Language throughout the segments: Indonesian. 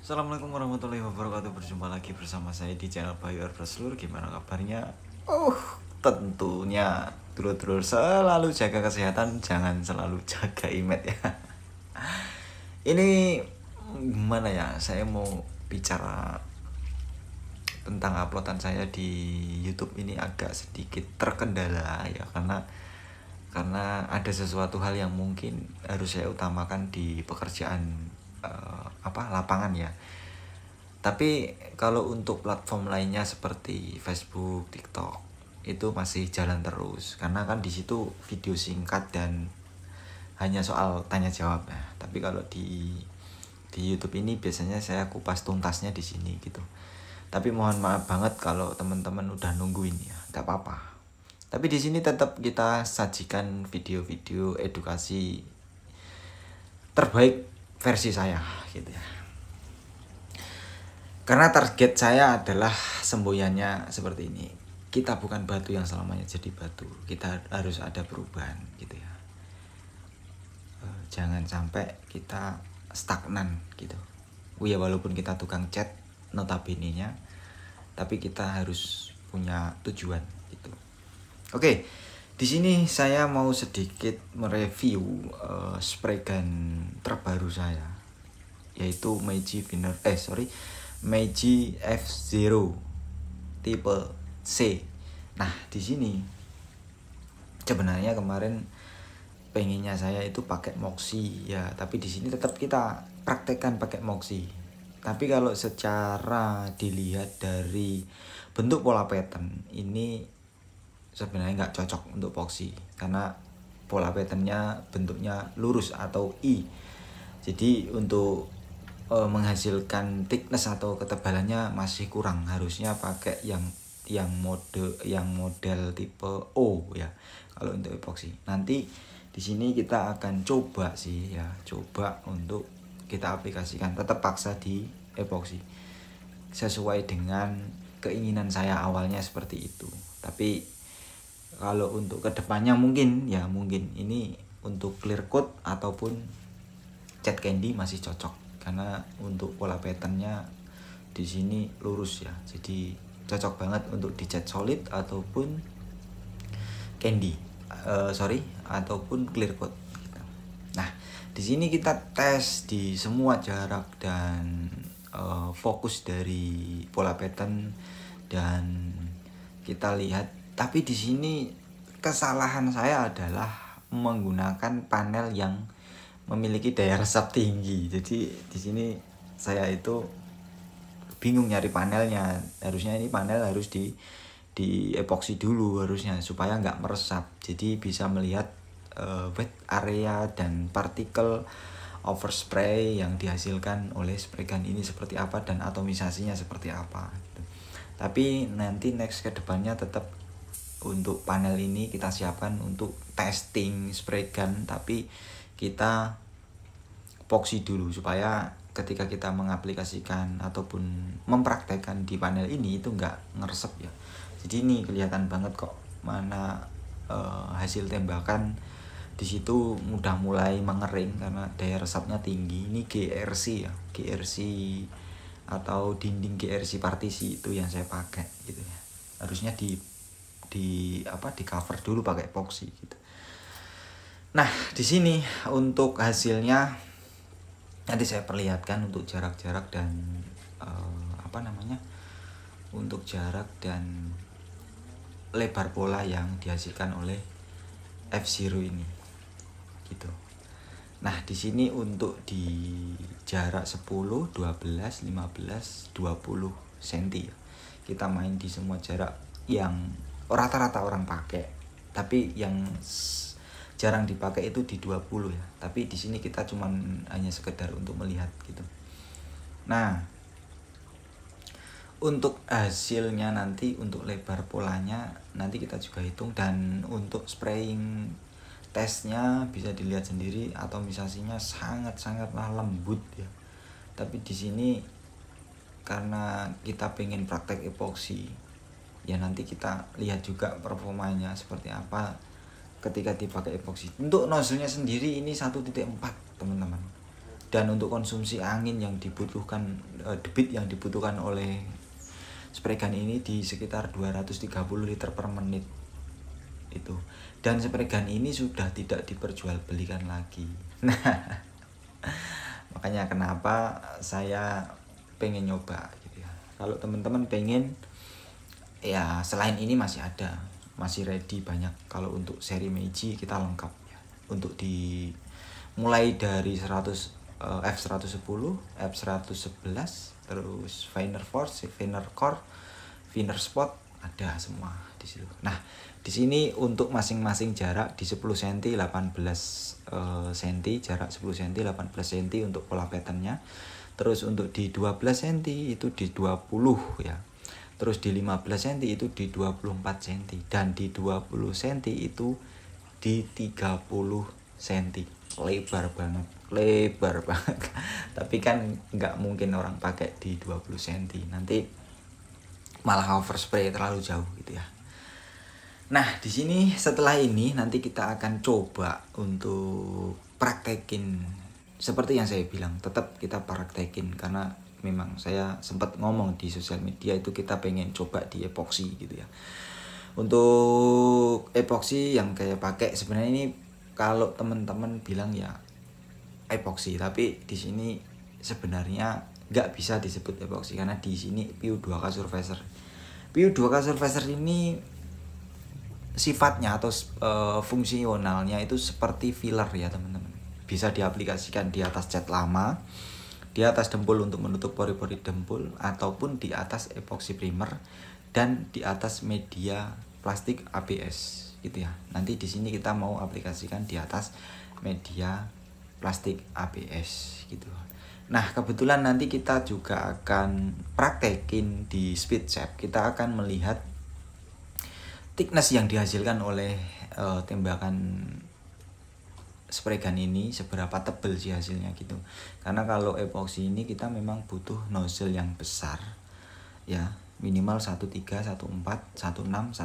Assalamualaikum warahmatullahi wabarakatuh. Berjumpa lagi bersama saya di channel Bayu Arbaslur. Gimana kabarnya? Tentunya dulur-dulur selalu jaga kesehatan, jangan selalu jaga image ya. Ini gimana ya? Saya mau bicara tentang uploadan saya di YouTube ini agak sedikit terkendala ya, karena ada sesuatu hal yang mungkin harus saya utamakan di pekerjaan lapangan ya. Tapi kalau untuk platform lainnya seperti Facebook, TikTok itu masih jalan terus, karena kan di situ video singkat dan hanya soal tanya jawab ya. Tapi kalau di YouTube ini biasanya saya kupas tuntasnya di sini gitu. Tapi mohon maaf banget kalau teman-teman udah nungguin ya, nggak apa-apa. Tapi di sini tetap kita sajikan video-video edukasi terbaik versi saya gitu ya. Karena target saya adalah semboyannya seperti ini. Kita bukan batu yang selamanya jadi batu. Kita harus ada perubahan gitu ya. Jangan sampai kita stagnan gitu. Ya walaupun kita tukang cat notabene-nya, tapi kita harus punya tujuan gitu. Oke, di sini saya mau sedikit mereview spray gun terbaru saya, yaitu Meiji F0 tipe C. Nah, di sini sebenarnya kemarin pengennya saya itu pakai Moxi ya, tapi di sini tetap kita praktekkan pakai Moxi. Tapi kalau secara dilihat dari bentuk pola pattern ini sebenarnya nggak cocok untuk Moxi, karena pola patternnya bentuknya lurus atau I. Jadi untuk menghasilkan thickness atau ketebalannya masih kurang, harusnya pakai yang model tipe O ya kalau untuk epoxy. Nanti di sini kita akan coba untuk kita aplikasikan, tetap paksa di epoxy sesuai dengan keinginan saya awalnya seperti itu. Tapi kalau untuk kedepannya mungkin ini untuk clear coat ataupun cat candy masih cocok, karena untuk pola patternnya di sini lurus ya, jadi cocok banget untuk dicat solid ataupun candy ataupun clear coat. Nah, di sini kita tes di semua jarak dan fokus dari pola pattern, dan kita lihat. Tapi di sini kesalahan saya adalah menggunakan panel yang memiliki daya resap tinggi. Jadi di sini saya itu bingung nyari panelnya. Harusnya ini panel harus di epoxy dulu harusnya, supaya nggak meresap. Jadi bisa melihat wet area dan partikel overspray yang dihasilkan oleh spray gun ini seperti apa dan atomisasinya seperti apa gitu. Tapi nanti next ke depannya tetap untuk panel ini kita siapkan untuk testing spray gun, tapi kita epoxy dulu supaya ketika kita mengaplikasikan ataupun mempraktekkan di panel ini itu nggak ngeresep ya. Jadi ini kelihatan banget kok mana hasil tembakan di situ mudah mulai mengering karena daya resapnya tinggi. Ini GRC ya, GRC atau dinding GRC partisi itu yang saya pakai gitu ya. Harusnya di cover dulu pakai epoxy gitu. Nah, di sini untuk hasilnya nanti saya perlihatkan untuk jarak-jarak dan untuk jarak dan lebar pola yang dihasilkan oleh F0 ini gitu. Nah, di sini untuk di jarak 10, 12, 15, 20 cm ya. Kita main di semua jarak yang rata-rata orang pakai, tapi yang jarang dipakai itu di 20 ya. Tapi di sini kita cuman hanya sekedar untuk melihat gitu. Nah, untuk hasilnya nanti untuk lebar polanya nanti kita juga hitung, dan untuk spraying tesnya bisa dilihat sendiri, atomisasinya sangat-sangatlah lembut ya. Tapi di sini karena kita pengen praktek epoxy ya, nanti kita lihat juga performanya seperti apa ketika dipakai epoxy. Untuk nozzle-nya sendiri ini 1.4 teman-teman, dan untuk konsumsi angin yang dibutuhkan, debit yang dibutuhkan oleh spray gun ini di sekitar 230 liter per menit itu. Dan spray gun ini sudah tidak diperjualbelikan lagi. Nah, makanya kenapa saya pengen nyoba gitu ya. Kalau teman-teman pengen, ya selain ini masih ada, masih ready banyak. Kalau untuk seri Meiji kita lengkap ya. Untuk di mulai dari 100 F110, F111, terus Finer Force, Finer Core, Finer Spot, ada semua di situ. Nah, di sini untuk masing-masing jarak di 10 cm, 18 cm, jarak 10 cm, 18 cm untuk pola patternnya. Terus untuk di 12 cm itu di 20 ya. Terus di 15 cm itu di 24 cm, dan di 20 cm itu di 30 cm. Lebar banget. Tapi kan nggak mungkin orang pakai di 20 cm, nanti malah overspray terlalu jauh gitu ya. Nah, di sini setelah ini nanti kita akan coba untuk praktekin seperti yang saya bilang. Tetap kita praktekin karena memang saya sempat ngomong di sosial media itu kita pengen coba di epoxy gitu ya. Untuk epoxy yang kayak pakai sebenarnya ini, kalau teman-teman bilang ya epoxy, tapi di sini sebenarnya nggak bisa disebut epoxy karena di sini PU2K Surfacer. PU2K Surfacer ini sifatnya atau fungsionalnya itu seperti filler ya teman-teman. Bisa diaplikasikan di atas cat lama, di atas dempul untuk menutup pori-pori dempul, ataupun di atas epoxy primer dan di atas media plastik ABS gitu ya. Nanti di sini kita mau aplikasikan di atas media plastik ABS gitu. Nah, kebetulan nanti kita juga akan praktekin di speed shape. Kita akan melihat thickness yang dihasilkan oleh tembakan spray gun ini, seberapa tebal sih hasilnya gitu. Karena kalau epoxy ini kita memang butuh nozzle yang besar ya, minimal 13, 14, 16, 15,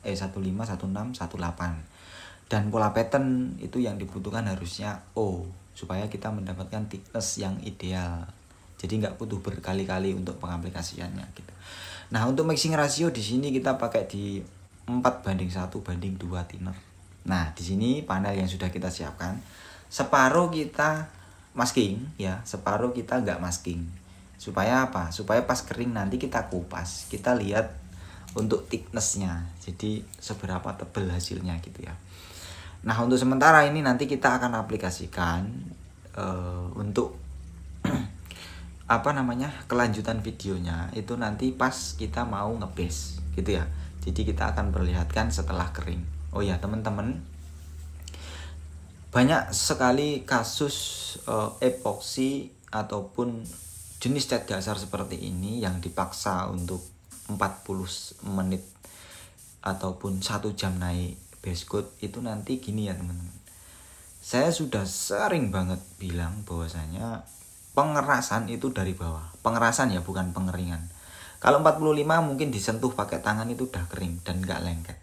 15, 16, 18. Dan pola pattern itu yang dibutuhkan harusnya O, supaya kita mendapatkan thickness yang ideal. Jadi nggak butuh berkali-kali untuk pengaplikasiannya gitu. Nah, untuk mixing ratio di sini kita pakai di 4:1:2 thinner. Nah, di sini panel yang sudah kita siapkan, separuh kita masking ya, separuh kita nggak masking. Supaya apa? Supaya pas kering nanti kita kupas, kita lihat untuk thicknessnya. Jadi seberapa tebal hasilnya gitu ya. Nah, untuk sementara ini nanti kita akan aplikasikan untuk kelanjutan videonya itu nanti pas kita mau ngebase gitu ya. Jadi kita akan perlihatkan setelah kering. Oh ya teman-teman, banyak sekali kasus epoxy ataupun jenis cat dasar seperti ini yang dipaksa untuk 40 menit ataupun 1 jam naik base coat. Itu nanti gini ya teman-teman, saya sudah sering banget bilang bahwasanya pengerasan itu dari bawah. Pengerasan ya, bukan pengeringan. Kalau 45 mungkin disentuh pakai tangan itu udah kering dan nggak lengket.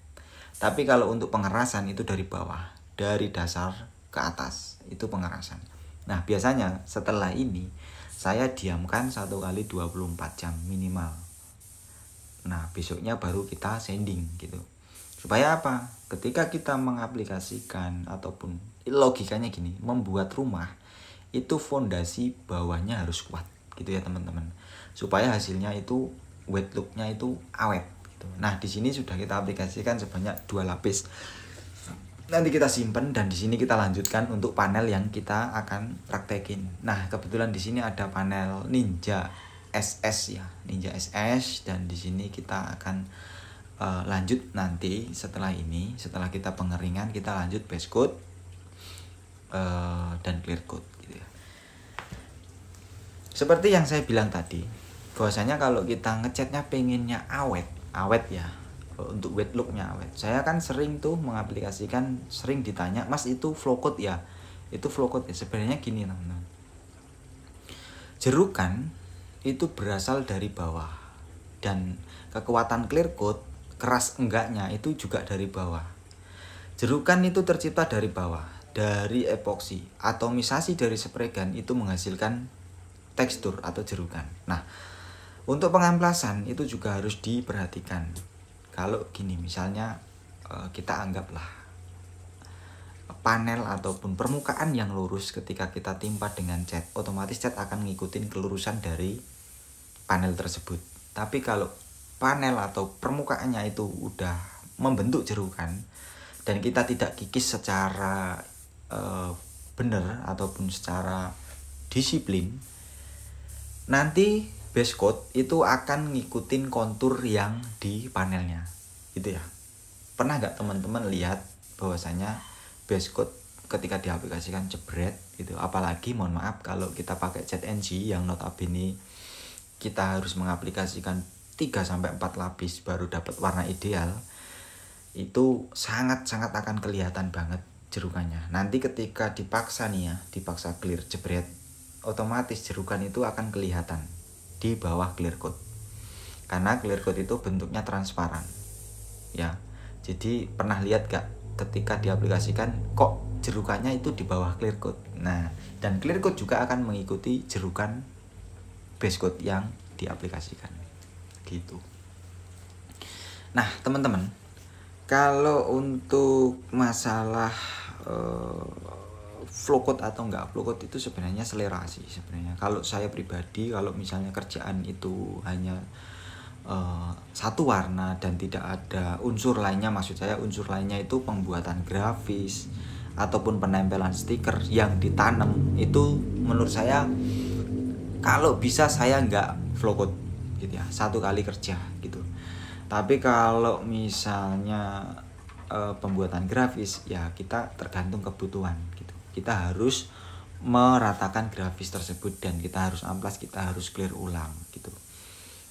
Tapi kalau untuk pengerasan itu dari bawah, dari dasar ke atas, itu pengerasan. Nah, biasanya setelah ini saya diamkan 1 kali 24 jam minimal. Nah, besoknya baru kita sanding gitu. Supaya apa? Ketika kita mengaplikasikan ataupun logikanya gini, membuat rumah itu fondasi bawahnya harus kuat gitu ya teman-teman. Supaya hasilnya itu wet looknya itu awet gitu. Nah, di sini sudah kita aplikasikan sebanyak 2 lapis. Nanti kita simpen dan di sini kita lanjutkan untuk panel yang kita akan praktekin. Nah, kebetulan di sini ada panel Ninja SS ya, Ninja SS, dan di sini kita akan lanjut nanti setelah ini, setelah kita pengeringan kita lanjut base coat dan clear coat gitu ya. Seperti yang saya bilang tadi, bahwasanya kalau kita ngecatnya pengennya awet ya, untuk wet looknya awet. Saya kan sering tuh mengaplikasikan, sering ditanya, "Mas itu flow coat ya?" Itu flow coat ya. Sebenarnya gini teman-teman, jerukan itu berasal dari bawah, dan kekuatan clear coat, keras enggaknya itu juga dari bawah. Jerukan itu tercipta dari bawah, dari epoksi, atomisasi dari spray gun itu menghasilkan tekstur atau jerukan. Nah, untuk pengamplasan itu juga harus diperhatikan. Kalau gini misalnya kita anggaplah panel ataupun permukaan yang lurus, ketika kita timpa dengan cat, otomatis cat akan ngikutin kelurusan dari panel tersebut. Tapi kalau panel atau permukaannya itu udah membentuk jerukan dan kita tidak kikis secara benar ataupun secara disiplin, nanti base coat itu akan ngikutin kontur yang di panelnya gitu ya. Pernah nggak teman-teman lihat bahwasanya base coat ketika diaplikasikan jebret gitu, apalagi mohon maaf kalau kita pakai cat NG yang notabene kita harus mengaplikasikan 3-4 lapis baru dapat warna ideal, itu sangat-sangat akan kelihatan banget jerukannya. Nanti ketika dipaksa nih ya, dipaksa clear jebret, otomatis jerukan itu akan kelihatan di bawah clear coat. Karena clear coat itu bentuknya transparan. Ya. Jadi pernah lihat gak ketika diaplikasikan kok jerukannya itu di bawah clear coat. Nah, dan clear coat juga akan mengikuti jerukan base coat yang diaplikasikan. Gitu. Nah, teman-teman, kalau untuk masalah flow coat atau enggak flow coat itu sebenarnya selera sih sebenarnya. Kalau saya pribadi, kalau misalnya kerjaan itu hanya satu warna dan tidak ada unsur lainnya, maksud saya unsur lainnya itu pembuatan grafis ataupun penempelan stiker yang ditanam, itu menurut saya kalau bisa saya nggak flow coat gitu ya, satu kali kerja gitu. Tapi kalau misalnya pembuatan grafis ya kita tergantung kebutuhan gitu. Kita harus meratakan grafis tersebut dan kita harus amplas, kita harus clear ulang gitu.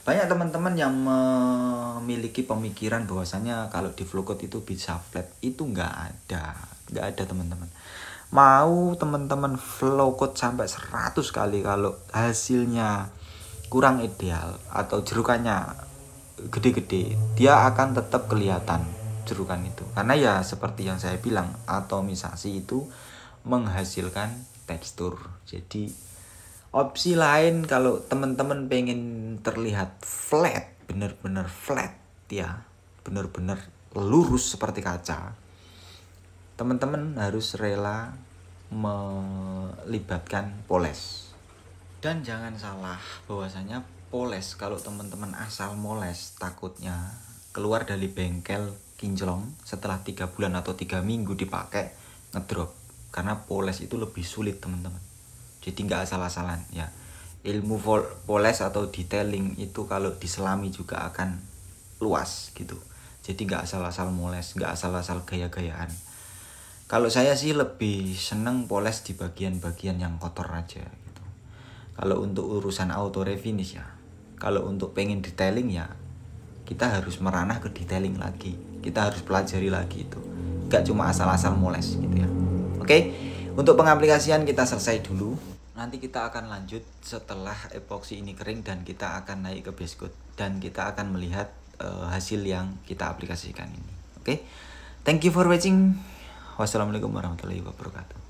Banyak teman-teman yang memiliki pemikiran bahwasanya kalau di flow coat itu bisa flat, itu nggak ada teman-teman. Mau teman-teman flow coat sampai 100 kali, kalau hasilnya kurang ideal atau jerukannya gede-gede, dia akan tetap kelihatan jerukan itu. Karena ya seperti yang saya bilang, atomisasi itu menghasilkan tekstur. Jadi opsi lain kalau teman-teman pengen terlihat flat, bener-bener flat ya, bener-bener lurus seperti kaca, teman-teman harus rela melibatkan poles. Dan jangan salah bahwasanya poles, kalau teman-teman asal moles, takutnya keluar dari bengkel kinclong setelah 3 bulan atau 3 minggu dipakai ngedrop. Karena poles itu lebih sulit teman-teman. Jadi nggak asal-asalan ya. Ilmu poles atau detailing itu kalau diselami juga akan luas gitu. Jadi nggak asal-asal moles, nggak asal-asal gaya-gayaan. Kalau saya sih lebih seneng poles di bagian-bagian yang kotor aja gitu. Kalau untuk urusan auto refinish ya, kalau untuk pengen detailing ya kita harus meranah ke detailing lagi, kita harus pelajari lagi itu, gak cuma asal-asal moles gitu ya. Oke, untuk pengaplikasian kita selesai dulu. Nanti kita akan lanjut setelah epoksi ini kering dan kita akan naik ke base coat dan kita akan melihat hasil yang kita aplikasikan ini. Oke, thank you for watching. Wassalamualaikum warahmatullahi wabarakatuh.